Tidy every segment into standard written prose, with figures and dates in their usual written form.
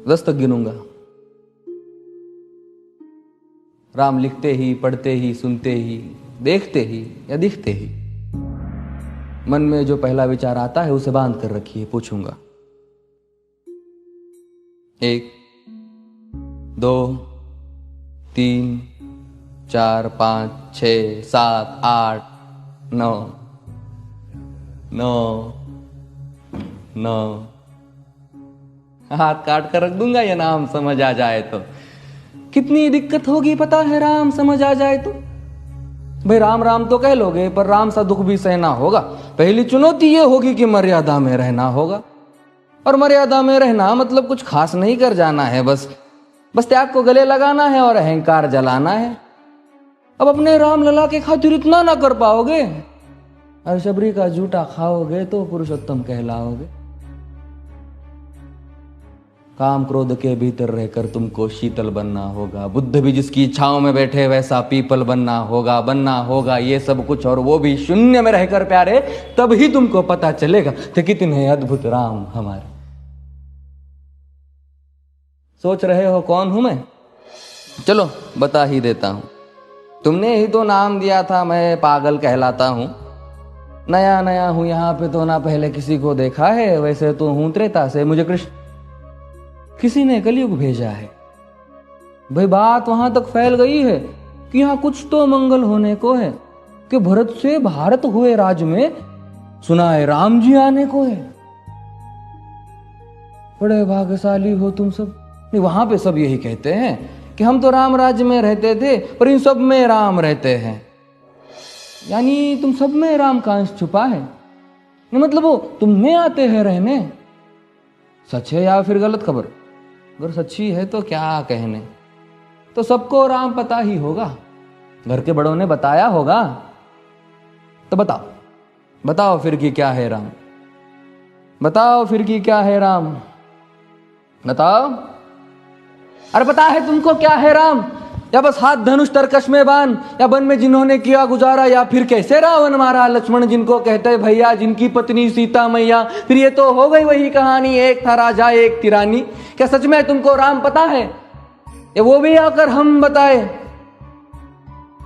10 तक गिनूंगा। राम लिखते ही, पढ़ते ही, सुनते ही, देखते ही या दिखते ही मन में जो पहला विचार आता है उसे बांध कर रखिए, पूछूंगा। 1 2 3 4 5 6 7 8 9 9 9। हाथ काट कर रख दूंगा ये नाम समझ आ जाए तो। कितनी दिक्कत होगी पता है राम समझ आ जाए तो। भाई राम राम तो कह लोगे, पर राम सा दुख भी सहना होगा। पहली चुनौती ये होगी कि मर्यादा में रहना होगा। और मर्यादा में रहना मतलब कुछ खास नहीं कर जाना है, बस त्याग को गले लगाना है और अहंकार जलाना है। अब अपने राम लला के खातिर इतना ना कर पाओगे, और शबरी का जूठा खाओगे तो पुरुषोत्तम कहलाओगे। काम क्रोध के भीतर रहकर तुमको शीतल बनना होगा। बुद्ध भी जिसकी इच्छाओं में बैठे वैसा पीपल बनना होगा ये सब कुछ, और वो भी शून्य में रहकर प्यारे। तभी तुमको पता चलेगा कि कितने अद्भुत राम हमारे। सोच रहे हो कौन हूं मैं? चलो बता ही देता हूं। तुमने ही तो नाम दिया था मैं पागल कहलाता हूं। नया नया हूं यहाँ पे तो ना पहले किसी को देखा है। वैसे तो हूं त्रेता से, मुझे कृष्ण किसी ने कलयुग भेजा है। भाई बात वहां तक फैल गई है कि यहाँ कुछ तो मंगल होने को है, कि भरत से भारत हुए राज में सुना है राम जी आने को है। बड़े भाग्यशाली हो तुम सब। नहीं, वहां पे सब यही कहते हैं कि हम तो राम राज्य में रहते थे पर इन सब में राम रहते हैं। यानी तुम सब में राम का अंश छुपा है। नहीं मतलब वो तुम में आते हैं रहने। सच है या फिर गलत खबर? अगर सच्ची है तो क्या कहने। तो सबको राम पता ही होगा, घर के बड़ों ने बताया होगा। तो बताओ फिर कि क्या है राम। बताओ फिर कि क्या है राम। बताओ। अरे पता है तुमको क्या है राम? या बस हाथ धनुष तरकश में बांध, या वन में जिन्होंने किया गुजारा, या फिर कैसे रावण मारा लक्ष्मण जिनको कहते भैया, जिनकी पत्नी सीता मैया। फिर ये तो हो गई वही कहानी, एक था राजा एक थी रानी। क्या सच में तुमको राम पता है? ये वो भी आकर हम बताए।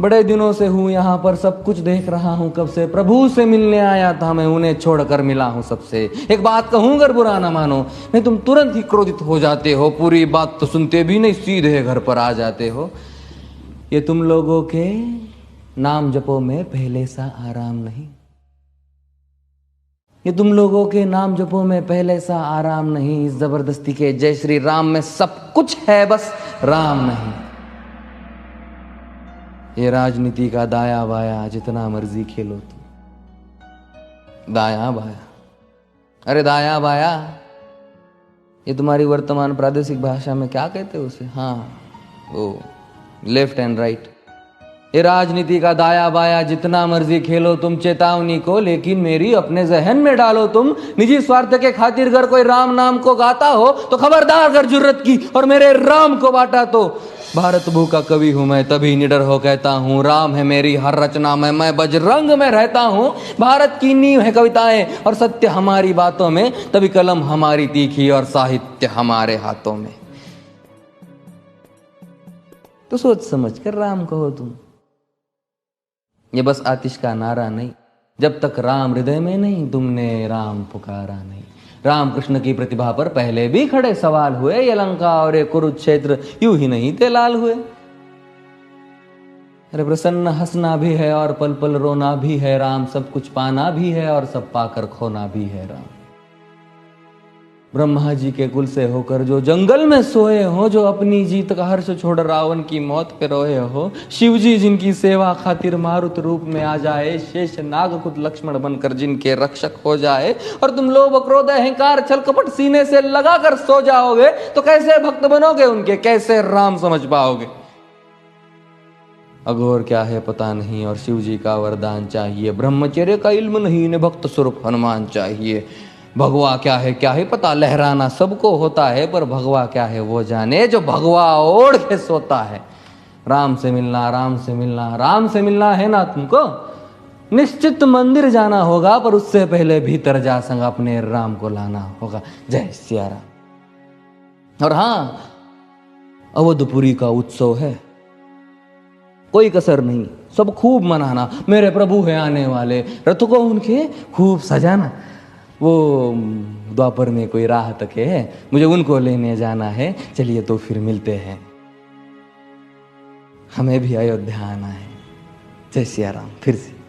बड़े दिनों से हूं यहां पर, सब कुछ देख रहा हूं कब से। प्रभु से मिलने आया था मैं, उन्हें छोड़कर मिला हूं सबसे। एक बात कहूं अगर बुरा ना मानो, नहीं तुम तुरंत ही क्रोधित हो जाते हो। पूरी बात तो सुनते भी नहीं, सीधे घर पर आ जाते हो। ये तुम लोगों के नाम जपो में पहले सा आराम नहीं। ये तुम लोगों के नाम जपो में पहले सा आराम नहीं। इस जबरदस्ती के जय श्री राम में सब कुछ है, बस राम नहीं। ये राजनीति का दाया बाया जितना मर्जी खेलो तुम। दाया बाया, अरे दाया बाया ये तुम्हारी वर्तमान प्रादेशिक भाषा में क्या कहते हो उसे? हाँ वो लेफ्ट एंड राइट। ये राजनीति का दाया बाया जितना मर्जी खेलो तुम चेतावनी को, लेकिन मेरी अपने जहन में डालो तुम। निजी स्वार्थ के खातिर अगर कोई राम नाम को गाता हो तो खबरदार अगर जुर्रत की और मेरे राम को बांटा तो। भारत भू का कवि हूं मैं, तभी निडर हो कहता हूं राम है मेरी हर रचना में, मैं बजरंग में रहता हूं। भारत की नींव है कविताएं और सत्य हमारी बातों में, तभी कलम हमारी तीखी और साहित्य हमारे हाथों में। तो सोच समझ कर राम कहो तुम। ये बस आतिश का नारा नहीं, जब तक राम हृदय में नहीं तुमने राम पुकारा नहीं। राम कृष्ण की प्रतिभा पर पहले भी खड़े सवाल हुए। ये लंका और ये कुरुक्षेत्र यूं ही नहीं थे लाल हुए। अरे प्रसन्न हंसना भी है और पल पल रोना भी है राम। सब कुछ पाना भी है और सब पाकर खोना भी है राम। ब्रह्मा जी के कुल से होकर जो जंगल में सोए हो, जो अपनी जीत का हर्ष छोड़ रावण की मौत पे रोए हो। शिव जी जिनकी सेवा खातिर मारुत रूप में आ जाए, शेष नाग खुद लक्ष्मण बनकर जिनके रक्षक हो जाए। और तुम लोभ क्रोध अहंकार छल कपट सीने से लगाकर सो जाओगे तो कैसे भक्त बनोगे उनके, कैसे राम समझ पाओगे? अघोर क्या है पता नहीं और शिव जी का वरदान चाहिए। ब्रह्मचर्य का इल्म नहीं, इन्हें भक्त स्वरूप हनुमान चाहिए। भगवा क्या है पता, लहराना सबको होता है, पर भगवा क्या है वो जाने जो भगवा ओढ़ के सोता है। राम से मिलना, राम से मिलना, राम से मिलना है ना तुमको? निश्चित मंदिर जाना होगा, पर उससे पहले भीतर जा संग अपने राम को लाना होगा। जय सिया राम। और हाँ, अवधपुरी का उत्सव है, कोई कसर नहीं, सब खूब मनाना। मेरे प्रभु है आने वाले, रथ को उनके खूब सजाना। वो द्वापर में कोई राह तके है, मुझे उनको लेने जाना है। चलिए तो फिर मिलते हैं, हमें भी अयोध्या आना है। जय सिया राम। फिर से